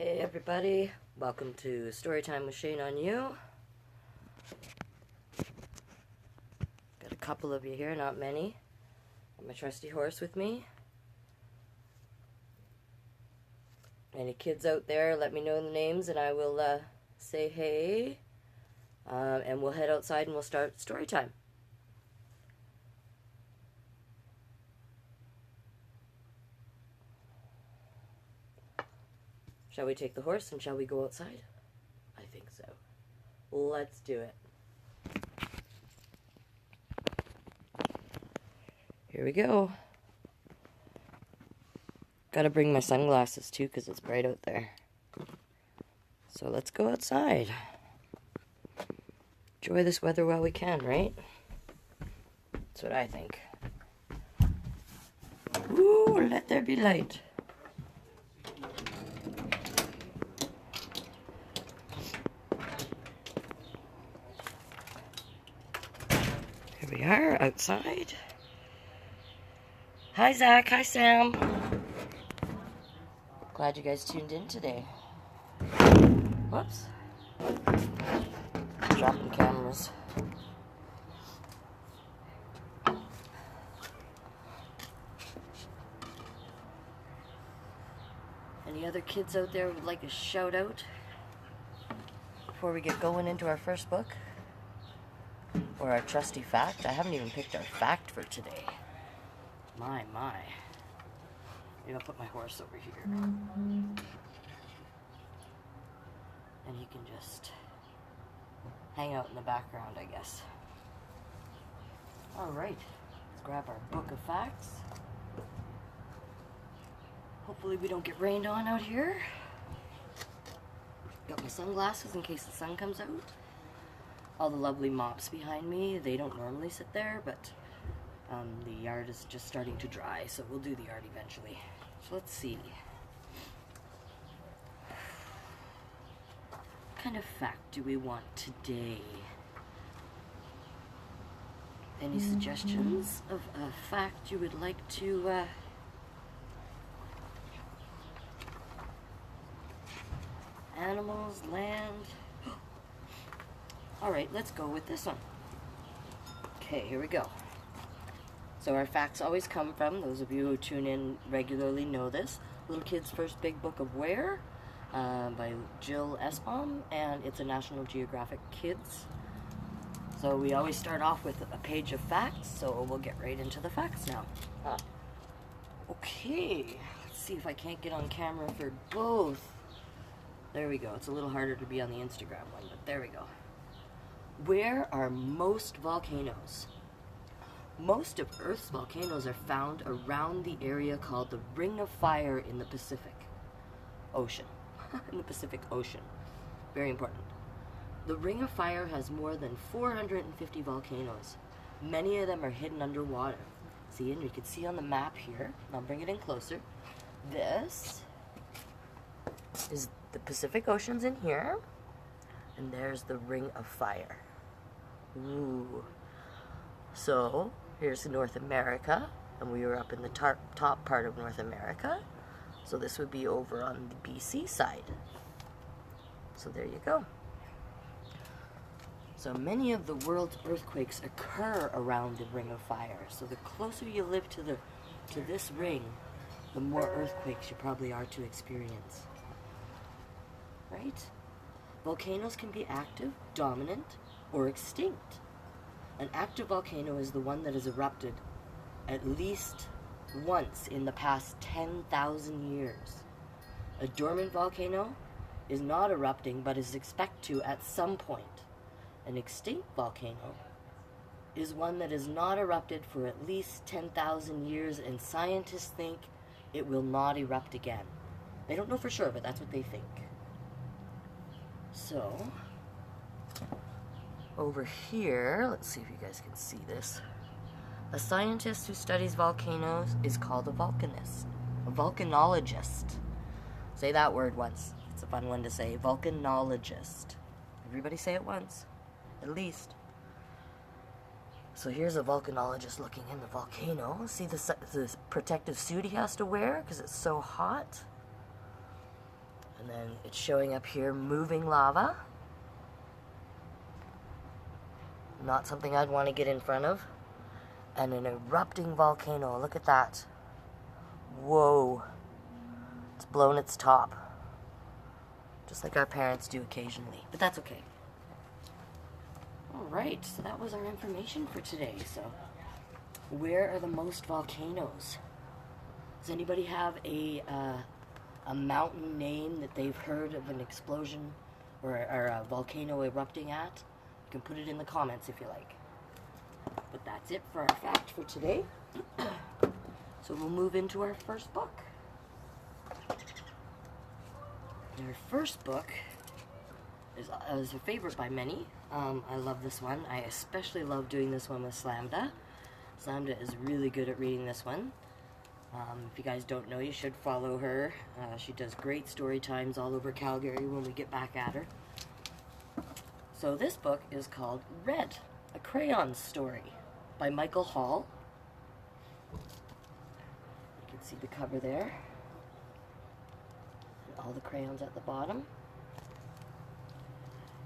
Hey everybody, welcome to Storytime with Shane Onyou. Got a couple of you here, not many. Got my trusty horse with me. Any kids out there, let me know the names and I will say hey. And we'll head outside and we'll start story time. Shall we take the horse and shall we go outside? I think so. Let's do it. Here we go. Gotta bring my sunglasses too because it's bright out there. So let's go outside. Enjoy this weather while we can, right? That's what I think. Ooh, let there be light. Here we are, outside. Hi, Zach. Hi, Sam. Glad you guys tuned in today. Whoops. Dropping cameras. Any other kids out there would like a shout out before we get going into our first book? Or our trusty fact? I haven't even picked our fact for today. My. Maybe I'll put my horse over here. And he can just hang out in the background, I guess. Alright, let's grab our book of facts. Hopefully we don't get rained on out here. Got my sunglasses in case the sun comes out. All the lovely mops behind me, they don't normally sit there, but the yard is just starting to dry, so we'll do the yard eventually. So let's see. What kind of fact do we want today? Any suggestions of a fact you would like to animals, land? Alright, let's go with this one. Okay, here we go. So our facts always come from, those of you who tune in regularly know this, Little Kid's First Big Book of Where by Jill Esbaum, and it's a National Geographic Kids. So we always start off with a page of facts, so we'll get right into the facts now. Okay, let's see if I can't get on camera for both. There we go. It's a little harder to be on the Instagram one, but there we go. Where are most volcanoes? Most of Earth's volcanoes are found around the area called the Ring of Fire in the Pacific Ocean. In the Pacific Ocean. Very important. The Ring of Fire has more than 450 volcanoes. Many of them are hidden underwater. See, and you can see on the map here, I'll bring it in closer. This is the Pacific Ocean's in here, and there's the Ring of Fire. Ooh. So, here's North America, and we were up in the top part of North America. So this would be over on the BC side. So there you go. So many of the world's earthquakes occur around the Ring of Fire. So the closer you live to this ring, the more earthquakes you probably are to experience. Right? Volcanoes can be active, dominant, or extinct. An active volcano is the one that has erupted at least once in the past 10,000 years. A dormant volcano is not erupting but is expected to at some point. An extinct volcano is one that has not erupted for at least 10,000 years, and scientists think it will not erupt again. They don't know for sure, but that's what they think. So, over here, let's see if you guys can see this. A scientist who studies volcanoes is called a volcanist. A volcanologist. Say that word once. It's a fun one to say. Volcanologist. Everybody say it once. At least. So here's a volcanologist looking in the volcano. See the protective suit he has to wear because it's so hot? And then it's showing up here, moving lava. Not something I'd want to get in front of. And an erupting volcano. Look at that. Whoa. It's blown its top. Just like our parents do occasionally. But that's okay. Alright, so that was our information for today. So, where are the most volcanoes? Does anybody have a mountain name that they've heard of an explosion or a volcano erupting at? You can put it in the comments if you like. But that's it for our fact for today. So we'll move into our first book. Our first book is a favorite by many. I love this one. I especially love doing this one with Slamda. Slamda is really good at reading this one. If you guys don't know, you should follow her. She does great story times all over Calgary when we get back at her. So this book is called Red, a Crayon Story by Michael Hall. You can see the cover there. And all the crayons at the bottom.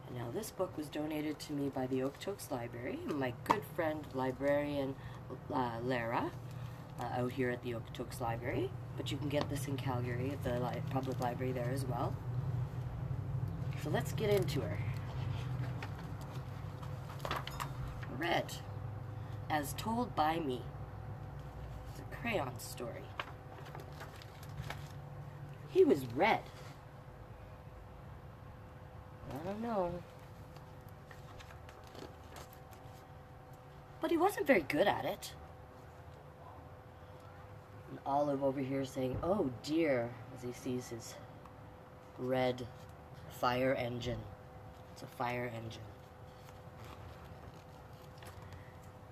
And now this book was donated to me by the Okotoks Library. My good friend, librarian Lara, out here at the Okotoks Library. But you can get this in Calgary at the public library there as well. So let's get into her. Red, as told by me. It's a Crayon story. He was red. I don't know. But he wasn't very good at it. And Olive over here saying, "Oh dear," as he sees his red fire engine. It's a fire engine.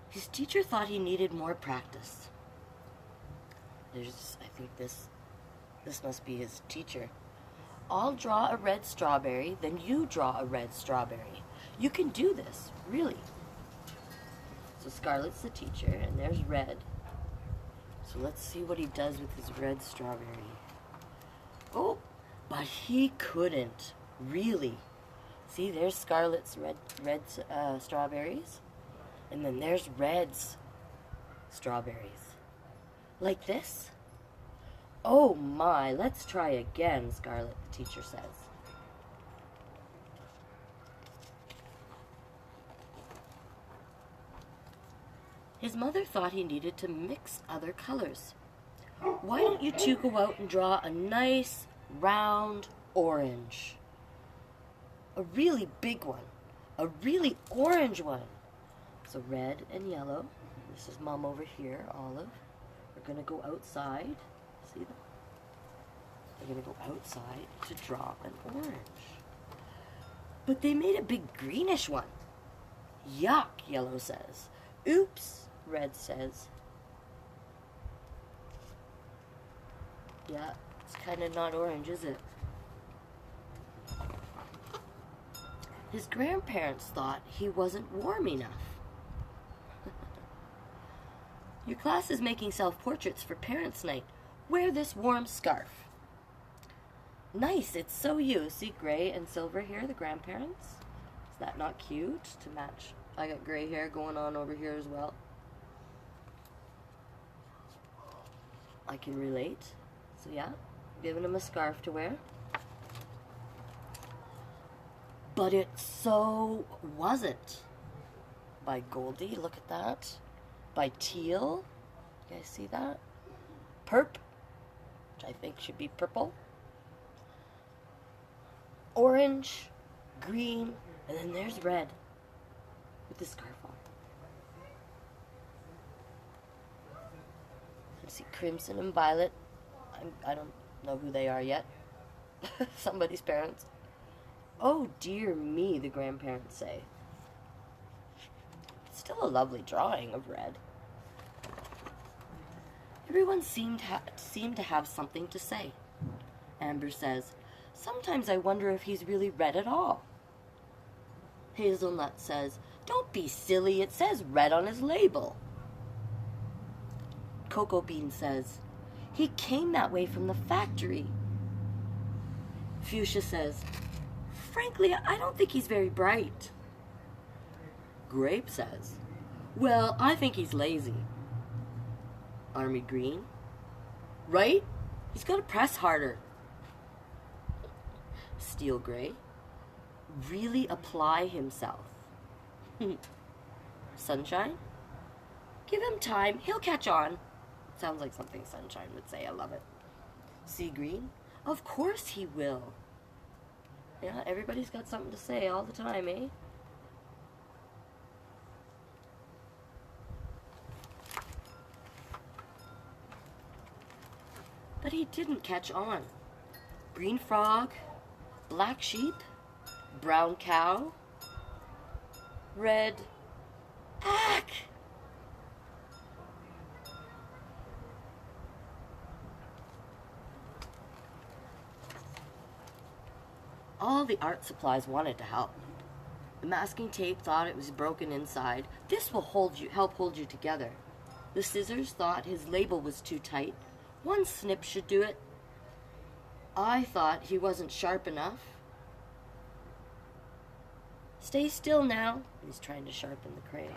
His teacher thought he needed more practice. I think this must be his teacher. "I'll draw a red strawberry, then you draw a red strawberry. You can do this, really." So Scarlett's the teacher, and there's Red. So let's see what he does with his red strawberry. Oh, but he couldn't, really. See, there's Scarlett's red strawberries. And then there's Red's strawberries. Like this? "Oh my, let's try again," Scarlett, the teacher says. His mother thought he needed to mix other colors. "Why don't you two go out and draw a nice, round orange? A really big one. A really orange one." So red and yellow. This is Mom over here, Olive. We're going to go outside. See that? They're going to go outside to draw an orange. But they made a big greenish one. "Yuck," Yellow says. "Oops," Red says. Yeah, it's kind of not orange, is it? His grandparents thought he wasn't warm enough. "Your class is making self-portraits for Parents' Night. Wear this warm scarf." "Nice, it's so you." See gray and silver here, the grandparents? Is that not cute to match? I got gray hair going on over here as well. I can relate. So yeah, giving him a scarf to wear. But it so wasn't. By Goldie, look at that. By Teal, you guys see that? Perp, which I think should be purple. Orange, green, and then there's Red with the scarf on. I see Crimson and Violet. I don't know who they are yet. Somebody's parents. "Oh dear me," the grandparents say. Still a lovely drawing of Red. Everyone seemed to have something to say. Amber says, "Sometimes I wonder if he's really red at all." Hazelnut says, "Don't be silly, it says red on his label." Cocoa Bean says, "He came that way from the factory." Fuchsia says, frankly, I don't think he's very bright. Grape says, well, I think he's lazy. Army Green, right? He's got to press harder. Steel Gray, really apply himself. Sunshine, give him time, he'll catch on. Sounds like something Sunshine would say, I love it. Sea Green, of course he will. Yeah, everybody's got something to say all the time, eh? But he didn't catch on. Green frog, black sheep, brown cow, red hack. All the art supplies wanted to help. The masking tape thought it was broken inside. This will help hold you together. The scissors thought his label was too tight. One snip should do it. I thought he wasn't sharp enough. Stay still now. He's trying to sharpen the crayon.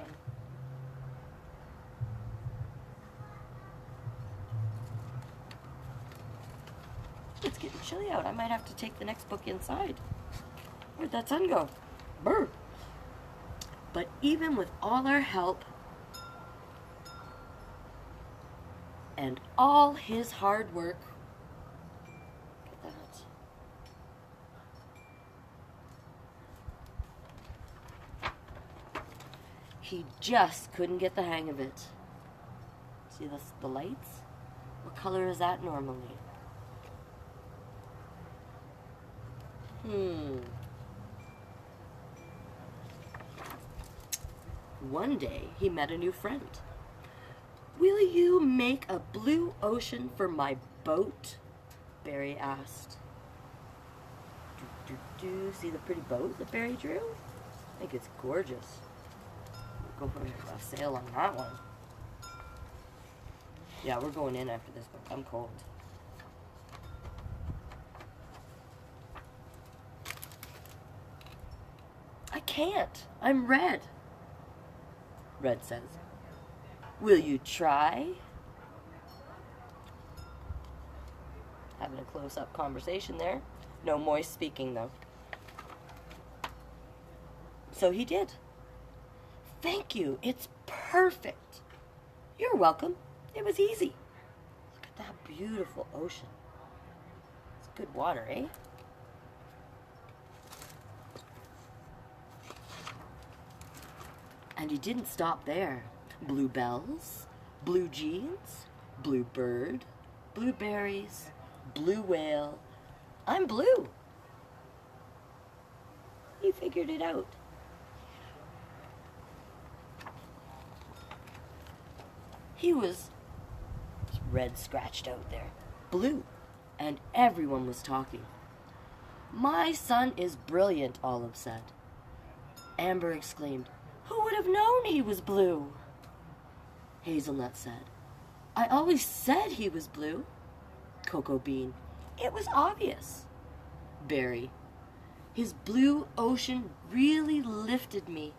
It's getting chilly out. I might have to take the next book inside. Where'd that sun go? Brr. But even with all our help and all his hard work, look at that. He just couldn't get the hang of it. See the lights? What color is that normally? One day, he met a new friend. Will you make a blue ocean for my boat? Barry asked. See the pretty boat that Barry drew? I think it's gorgeous. We'll go for a sail on that one. Yeah, we're going in after this book. I'm cold. I can't. I'm red. Red says, will you try? Having a close-up conversation there. No moist speaking, though. So he did. Thank you. It's perfect. You're welcome. It was easy. Look at that beautiful ocean. It's good water, eh? And he didn't stop there. Bluebells, blue jeans, blue bird, blueberries, blue whale. I'm blue. He figured it out. He was red scratched out there, blue, and everyone was talking. My son is brilliant, Olive said. Amber exclaimed, who would have known he was blue? Hazelnut said, I always said he was blue. Cocoa Bean, it was obvious. Barry, his blue ocean really lifted me.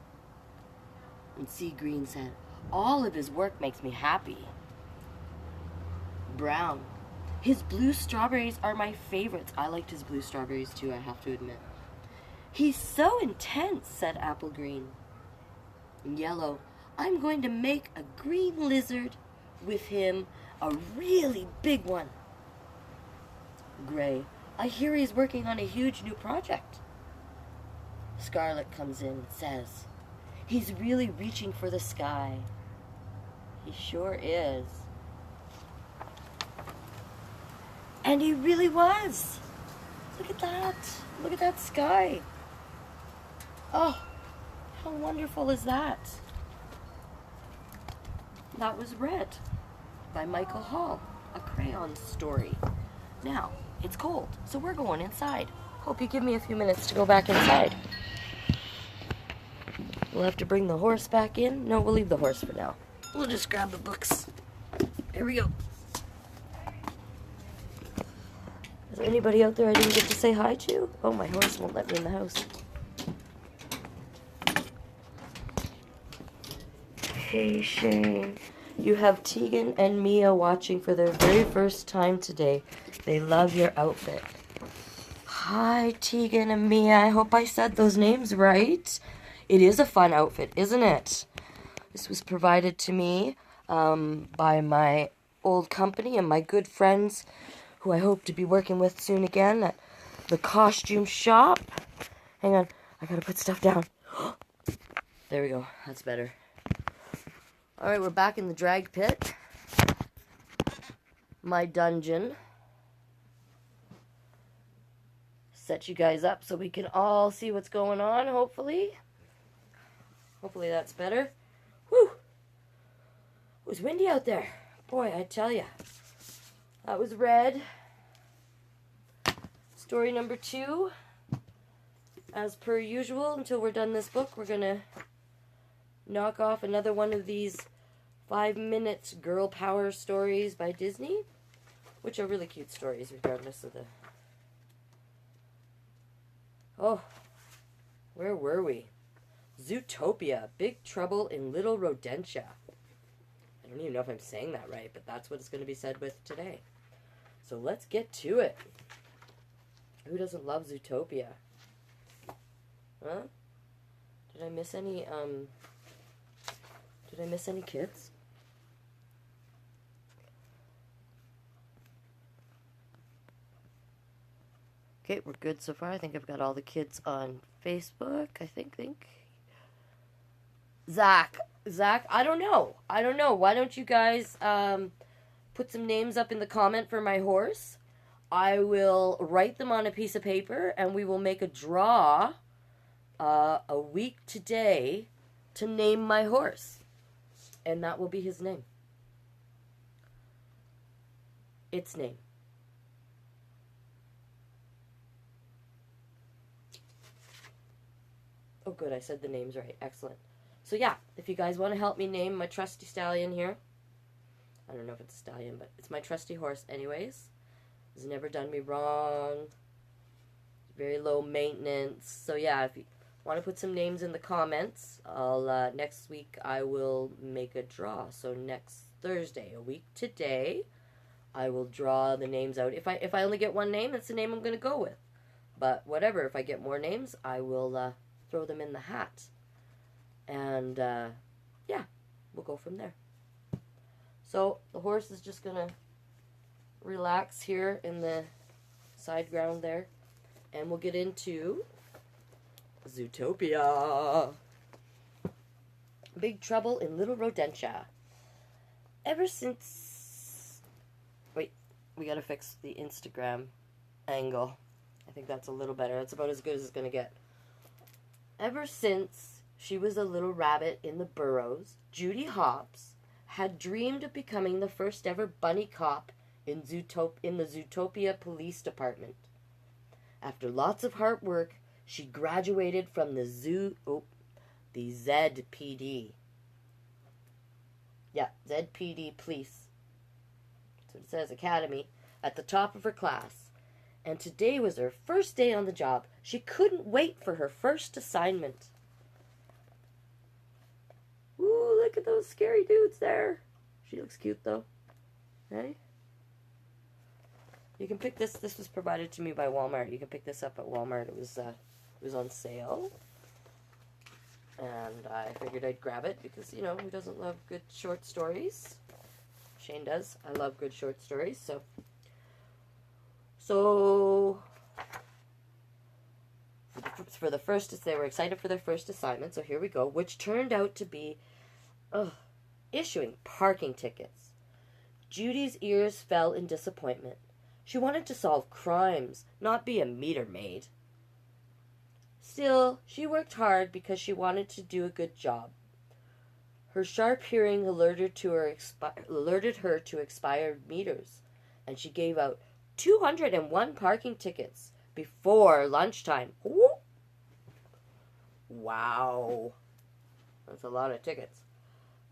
And Sea Green said, all of his work makes me happy. Brown, his blue strawberries are my favorites. I liked his blue strawberries too, I have to admit. He's so intense, said Apple Green. Yellow, I'm going to make a green lizard with him, a really big one. Gray, I hear he's working on a huge new project. Scarlet comes in and says, he's really reaching for the sky. He sure is. And he really was. Look at that. Look at that sky. Oh, how wonderful is that? That was Red by Michael Hall, a Crayon story. Now, it's cold, so we're going inside. Hope you give me a few minutes to go back inside. We'll have to bring the horse back in. No, we'll leave the horse for now. We'll just grab the books. Here we go. there anybody out there I didn't get to say hi to? Oh, my horse won't let me in the house. Hey, Shane. You have Tegan and Mia watching for their very first time today. They love your outfit. Hi, Tegan and Mia. I hope I said those names right. It is a fun outfit, isn't it? This was provided to me by my old company and my good friends who I hope to be working with soon again at the costume shop. Hang on, I gotta put stuff down. There we go, that's better. Alright, we're back in the drag pit. My dungeon. Set you guys up so we can all see what's going on, hopefully. Hopefully that's better. Whew! It was windy out there. Boy, I tell ya. That was red. Story number 2. As per usual, until we're done this book, we're going to knock off another one of these 5-minute girl power stories by Disney, which are really cute stories regardless of the... Oh, where were we? Zootopia, Big Trouble in Little Rodentia. I don't even know if I'm saying that right, but that's what it's going to be said with today. So let's get to it. Who doesn't love Zootopia? Huh? Did I miss any kids? Okay, we're good so far. I think I've got all the kids on Facebook. I think. Zach, I don't know. Why don't you guys put some names up in the comment for my horse? I will write them on a piece of paper, and we will make a draw a week today to name my horse. And that will be his name. Its name. Oh, good, I said the names right. Excellent. So, yeah, if you guys want to help me name my trusty stallion here. I don't know if it's a stallion, but it's my trusty horse anyways. He's never done me wrong. Very low maintenance. So, yeah, if you want to put some names in the comments, I'll next week I will make a draw. So, next Thursday, a week today, I will draw the names out. If I only get one name, that's the name I'm going to go with. But whatever, if I get more names, I will... throw them in the hat. And, yeah, we'll go from there. So, the horse is just going to relax here in the side ground there. And we'll get into Zootopia. Big Trouble in Little Rodentia. Ever since... Wait, we got to fix the Instagram angle. I think that's a little better. That's about as good as it's going to get. Ever since she was a little rabbit in the burrows, Judy Hopps had dreamed of becoming the first ever bunny cop in the Zootopia Police Department. After lots of hard work, she graduated from the ZPD. Yeah, ZPD Police. So it says Academy at the top of her class. And today was her first day on the job. She couldn't wait for her first assignment. Ooh, look at those scary dudes there. She looks cute, though. Hey? You can pick this. This was provided to me by Walmart. You can pick this up at Walmart. It was on sale. And I figured I'd grab it because, you know, who doesn't love good short stories? Shane does. I love good short stories, so... for the first, they were excited for their first assignment, so here we go, which turned out to be issuing parking tickets. Judy's ears fell in disappointment. She wanted to solve crimes, not be a meter maid. Still, she worked hard because she wanted to do a good job. Her sharp hearing alerted her to expired meters, and she gave out 201 parking tickets before lunchtime. Ooh. Wow. That's a lot of tickets.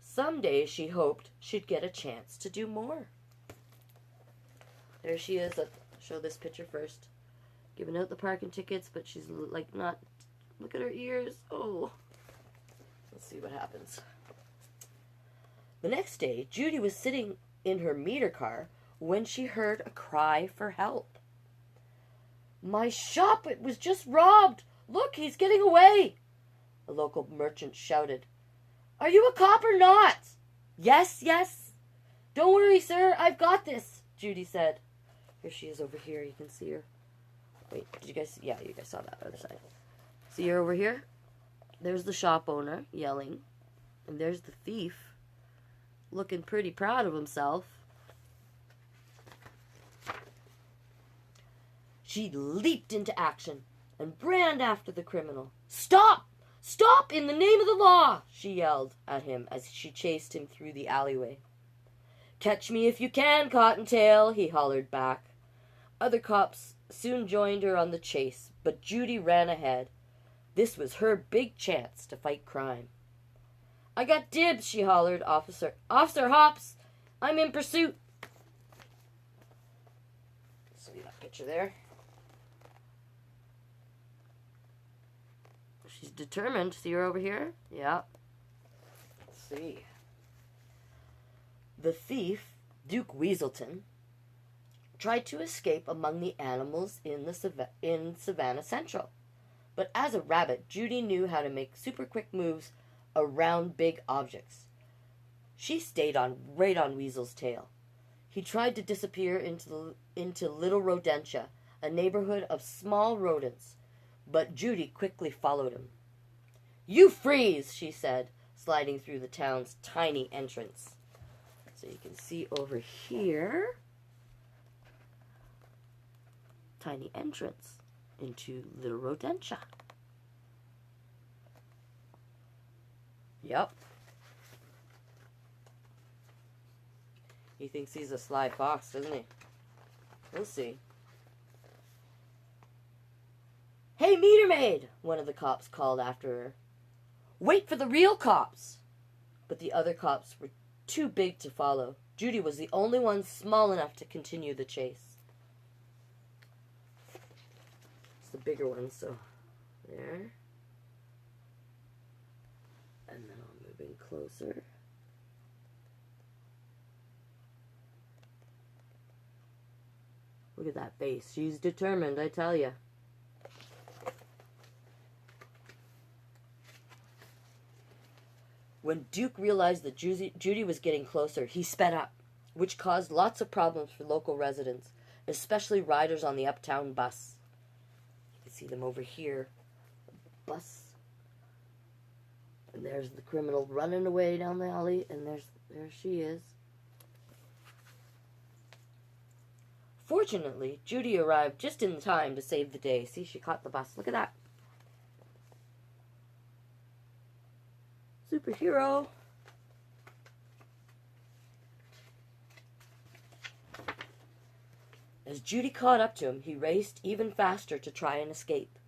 Someday she hoped she'd get a chance to do more. There she is show this picture first. Giving out the parking tickets, but she's like not. Look at her ears. Oh. Let's see what happens. The next day, Judy was sitting in her meter car when she heard a cry for help. "My shop, it was just robbed. Look, he's getting away," a local merchant shouted. "Are you a cop or not?" Yes. "Don't worry, sir, I've got this," Judy said. Here she is over here, you can see her. Wait, did you guys see? Yeah, you guys saw that other side. See her over here? There's the shop owner yelling, and there's the thief looking pretty proud of himself. She leaped into action and ran after the criminal. "Stop! Stop in the name of the law!" she yelled at him as she chased him through the alleyway. "Catch me if you can, Cottontail," he hollered back. Other cops soon joined her on the chase, but Judy ran ahead. This was her big chance to fight crime. "I got dibs," she hollered. Officer Hops, I'm in pursuit." See that picture there? She's determined. See her over here? Yeah. Let's see. The thief, Duke Weaselton, tried to escape among the animals in Savannah Central. But as a rabbit, Judy knew how to make super quick moves around big objects. She stayed right on Weasel's tail. He tried to disappear into Little Rodentia, a neighborhood of small rodents, but Judy quickly followed him. "You freeze," she said, sliding through the town's tiny entrance. So you can see over here, tiny entrance into Little Rodentia. Yep. He thinks he's a sly fox, doesn't he? We'll see. "Hey, meter maid!" one of the cops called after her. "Wait for the real cops!" But the other cops were too big to follow. Judy was the only one small enough to continue the chase. It's the bigger one, so there. And then I'll move in closer. Look at that face. She's determined, I tell you. When Duke realized that Judy was getting closer, he sped up, which caused lots of problems for local residents, especially riders on the uptown bus. You can see them over here. The bus. And there's the criminal running away down the alley, and there she is. Fortunately, Judy arrived just in time to save the day. See, she caught the bus. Look at that. Superhero. As Judy caught up to him, he raced even faster to try and escape.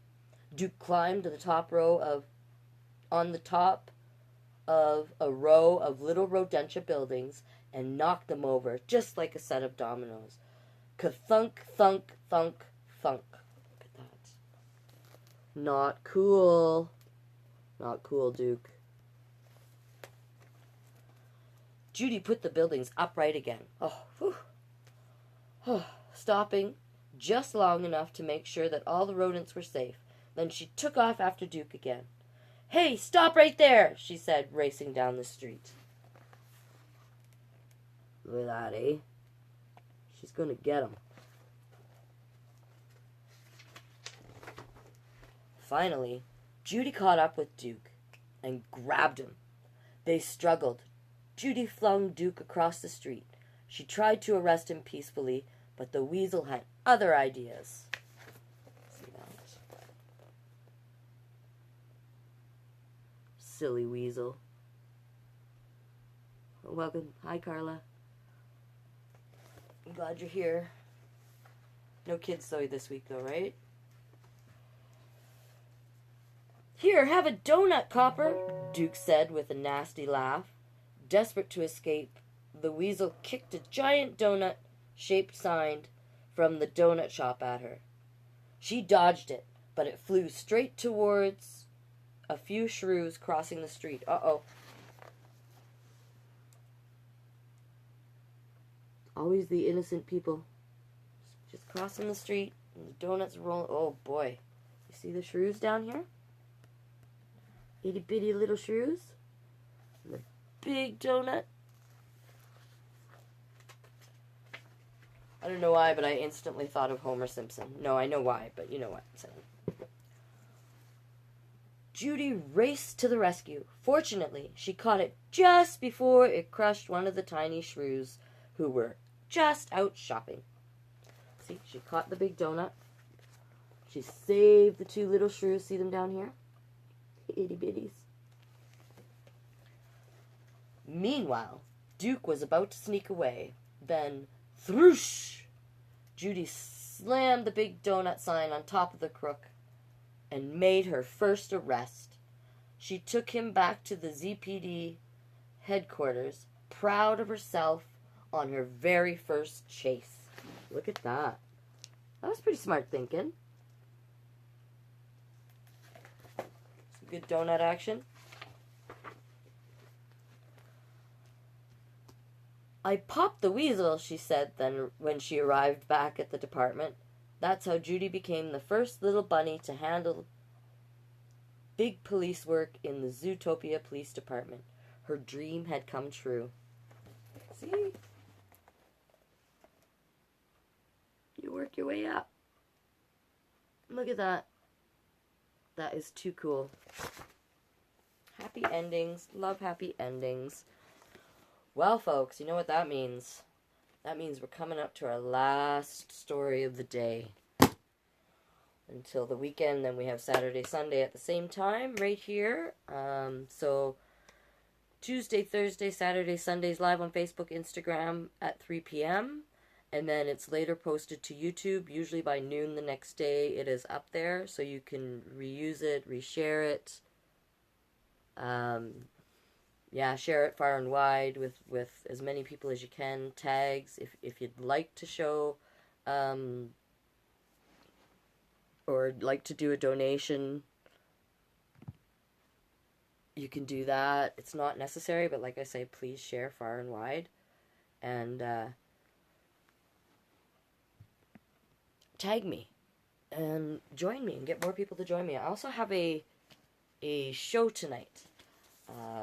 Duke climbed to the top on the top of a row of little Rodentia buildings and knocked them over, just like a set of dominoes. Ka-thunk, thunk, thunk, thunk. Look at that. Not cool. Not cool, Duke. Judy put the buildings upright again. Stopping just long enough to make sure that all the rodents were safe. Then she took off after Duke again. "Hey, stop right there," she said, racing down the street. Look at that, eh? She's going to get him. Finally, Judy caught up with Duke and grabbed him. They struggled. Judy flung Duke across the street. She tried to arrest him peacefully, but the weasel had other ideas. See that? Silly weasel. Welcome. Hi, Carla. I'm glad you're here. No kids though this week though, right? "Here, have a donut, copper," Duke said with a nasty laugh. Desperate to escape, the weasel kicked a giant donut-shaped sign from the donut shop at her. She dodged it, but it flew straight towards a few shrews crossing the street. Uh-oh. Always the innocent people. Just crossing the street, and the donuts rolling. Oh, boy. You see the shrews down here? Itty-bitty little shrews. And the big donut. I don't know why, but I instantly thought of Homer Simpson. No, I know why, but you know what I'm saying. Judy raced to the rescue. Fortunately, she caught it just before it crushed one of the tiny shrews who were just out shopping. See, she caught the big donut. She saved the two little shrews. See them down here? Itty bitties. Meanwhile, Duke was about to sneak away. Then, thrush! Judy slammed the big donut sign on top of the crook and made her first arrest. She took him back to the ZPD headquarters, proud of herself on her very first chase. Look at that. That was pretty smart thinking. Some good donut action. I popped the weasel, she said then when she arrived back at the department. That's how Judy became the first little bunny to handle big police work in the Zootopia Police Department. Her dream had come true. See? You work your way up. Look at that. That is too cool. Happy endings. Love happy endings. Well, folks, you know what that means. That means we're coming up to our last story of the day. Until the weekend, then we have Saturday, Sunday at the same time, right here. So, Tuesday, Thursday, Saturday, Sundays live on Facebook, Instagram at 3 p.m. And then it's later posted to YouTube, usually by noon the next day. It is up there, so you can reuse it, reshare it. Yeah, share it far and wide with as many people as you can. Tags, if you'd like to show, or like to do a donation, you can do that. It's not necessary, but like I say, please share far and wide. And, tag me. And join me and get more people to join me. I also have a show tonight.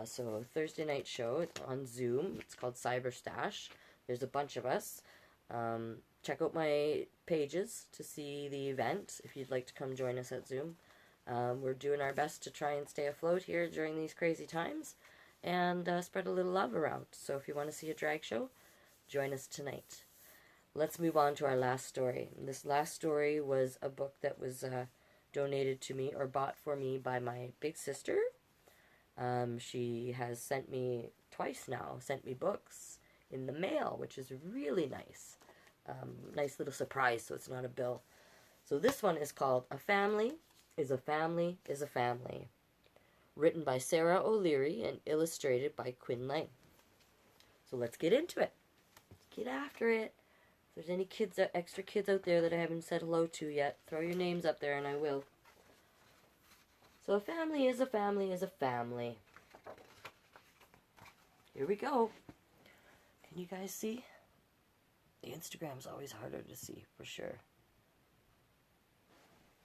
So Thursday night show, it's on Zoom. It's called Cyberstash. There's a bunch of us. Check out my pages to see the event if you'd like to come join us at Zoom. We're doing our best to try and stay afloat here during these crazy times and spread a little love around. So if you want to see a drag show, join us tonight. Let's move on to our last story. This last story was a book that was donated to me or bought for me by my big sister. She has sent me twice now, sent me books in the mail, which is really nice. Nice little surprise, so it's not a bill. So this one is called A Family is a Family is a Family. Written by Sara O'Leary and illustrated by Quinn Lang. So let's get into it. Let's get after it. If there's any kids, extra kids out there that I haven't said hello to yet, throw your names up there and I will. So a family is a family is a family. Here we go. Can you guys see? The Instagram's always harder to see, for sure.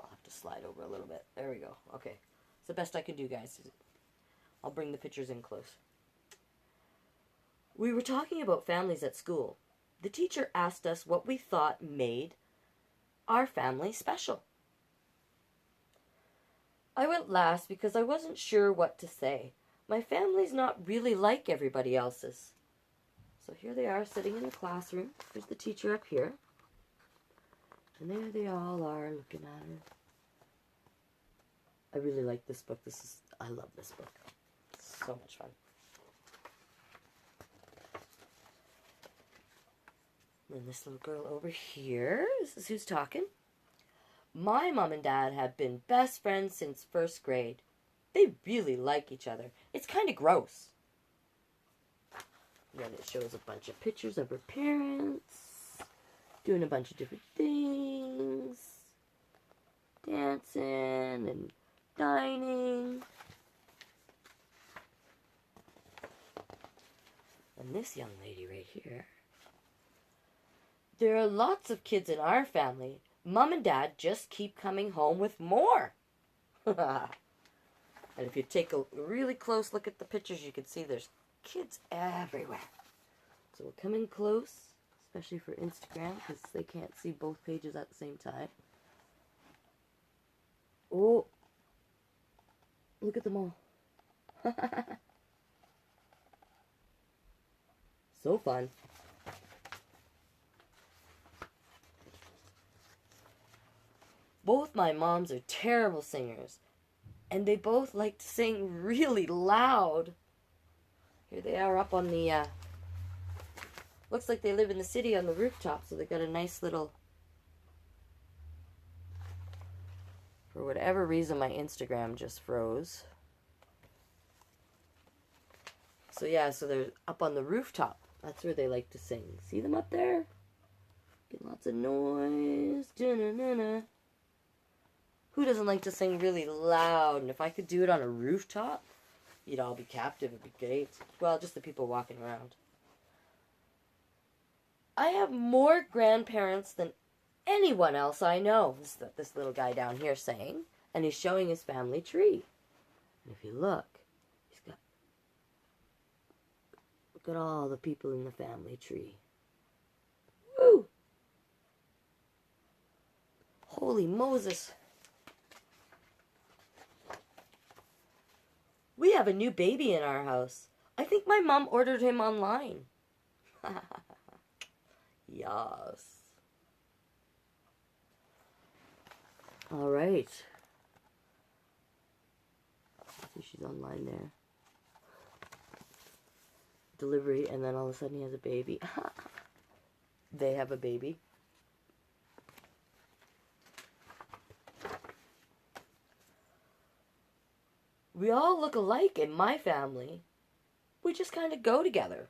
I'll have to slide over a little bit. There we go. Okay. It's the best I can do, guys. I'll bring the pictures in close. We were talking about families at school. The teacher asked us what we thought made our family special. I went last because I wasn't sure what to say. My family's not really like everybody else's. So here they are sitting in the classroom. There's the teacher up here. And there they all are looking at her. I really like this book. I love this book. It's so much fun. And this little girl over here, this is who's talking. My mom and dad have been best friends since first grade. They really like each other. It's kind of gross. And then it shows a bunch of pictures of her parents. doing a bunch of different things, dancing and dining. And this young lady right here. There are lots of kids in our family. Mom and Dad just keep coming home with more. And if you take a really close look at the pictures, you can see there's kids everywhere. So we'll come in close, especially for Instagram, because they can't see both pages at the same time. Oh, look at them all. So fun. Both my moms are terrible singers, and they both like to sing really loud. Here they are up on the, looks like they live in the city on the rooftop, so they got a nice little, for whatever reason my Instagram just froze. So yeah, so they're up on the rooftop. That's where they like to sing. See them up there? Get lots of noise. Da-na-na-na. Who doesn't like to sing really loud? And if I could do it on a rooftop, you'd all be captive. It'd be great. Well, just the people walking around. I have more grandparents than anyone else I know. This little guy down here saying. And he's showing his family tree. And if you look, look at all the people in the family tree. Woo! Holy Moses. We have a new baby in our house. I think my mom ordered him online. Yes. All right. See, she's online there. Delivery, and then all of a sudden he has a baby. They have a baby. We all look alike in my family. We just kind of go together.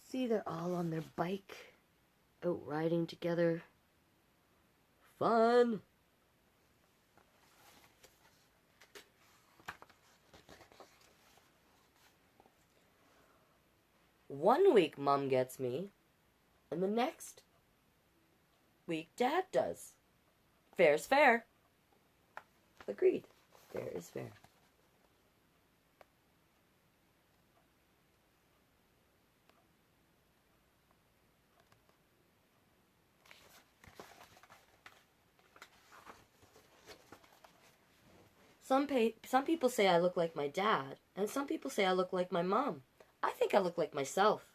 See, they're all on their bike, out riding together. Fun! One week Mom gets me, and the next week Dad does. Fair's fair. Agreed. Fair is fair. Some people say I look like my dad, and some people say I look like my mom. I think I look like myself.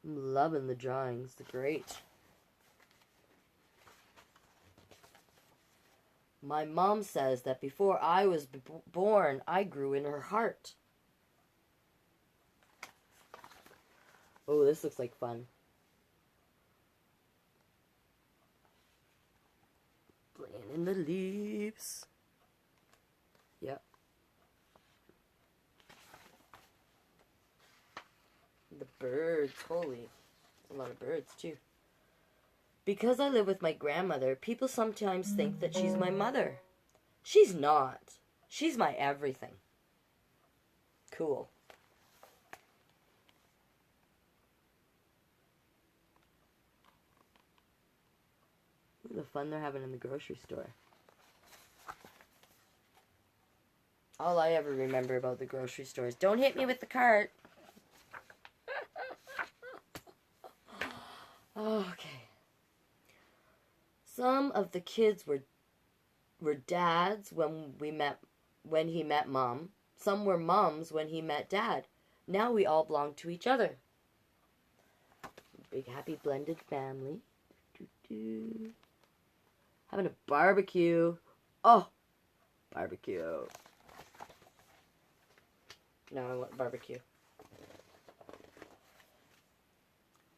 I'm loving the drawings. They're great. My mom says that before I was born, I grew in her heart. Oh, this looks like fun. Playing in the leaves. Yep. The birds, holy. A lot of birds, too. Because I live with my grandmother, people sometimes think that she's my mother. She's not. She's my everything. Cool. Look at the fun they're having in the grocery store. All I ever remember about the grocery store is, don't hit me with the cart. Okay. Some of the kids were dads when he met Mom. Some were moms when he met Dad. Now we all belong to each other. Big happy blended family. Having a barbecue. Oh, barbecue. Now I want barbecue.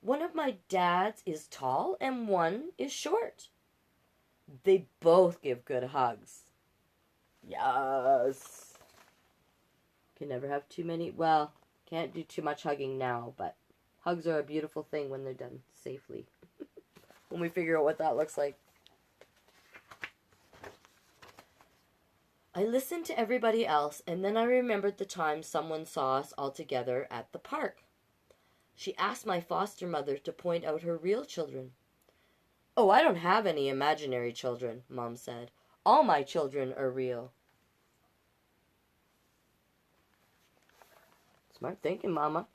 One of my dads is tall and one is short. They both give good hugs. Yes. Can never have too many. Well, can't do too much hugging now, but hugs are a beautiful thing when they're done safely. When we figure out what that looks like. I listened to everybody else, and then I remembered the time someone saw us all together at the park. She asked my foster mother to point out her real children. Oh, I don't have any imaginary children, Mom said. All my children are real. Smart thinking, Mama.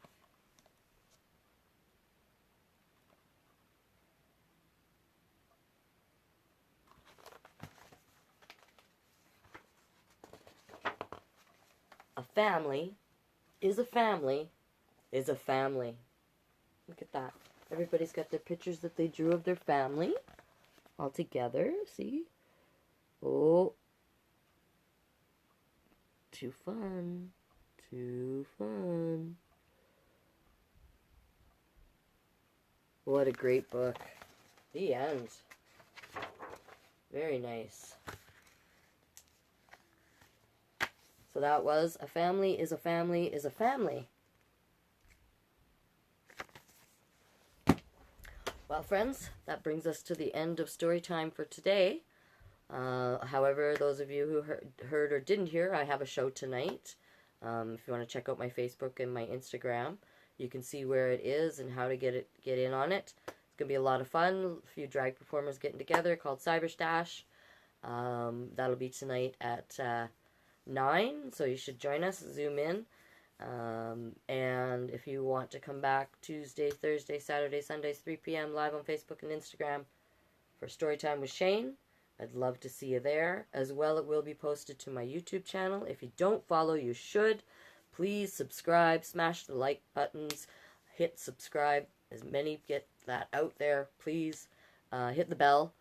A family is a family is a family. Look at that. Everybody's got their pictures that they drew of their family all together. See? Oh. Too fun. Too fun. What a great book. The end. Very nice. So that was A Family is a Family is a Family. Well, friends, that brings us to the end of story time for today. However, those of you who heard or didn't hear, I have a show tonight. If you want to check out my Facebook and my Instagram, you can see where it is and how to get in on it. It's going to be a lot of fun. A few drag performers getting together called Cyberstash. That'll be tonight at 9, so you should join us, zoom in. And if you want to come back Tuesday, Thursday, Saturday, Sundays, 3 p.m. live on Facebook and Instagram for Storytime with Shane, I'd love to see you there. As well, it will be posted to my YouTube channel. If you don't follow, you should. Please subscribe, smash the like buttons, hit subscribe. As many get that out there, please. Hit the bell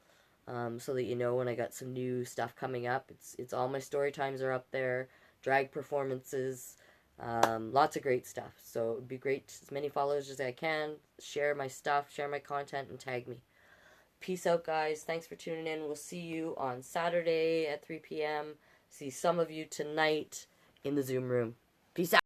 so that you know when I got some new stuff coming up. It's all my story times are up there, drag performances, lots of great stuff. So it would be great, as many followers as I can. Share my stuff, share my content, and tag me. Peace out, guys. Thanks for tuning in. We'll see you on Saturday at 3 p.m. See some of you tonight in the Zoom room. Peace out.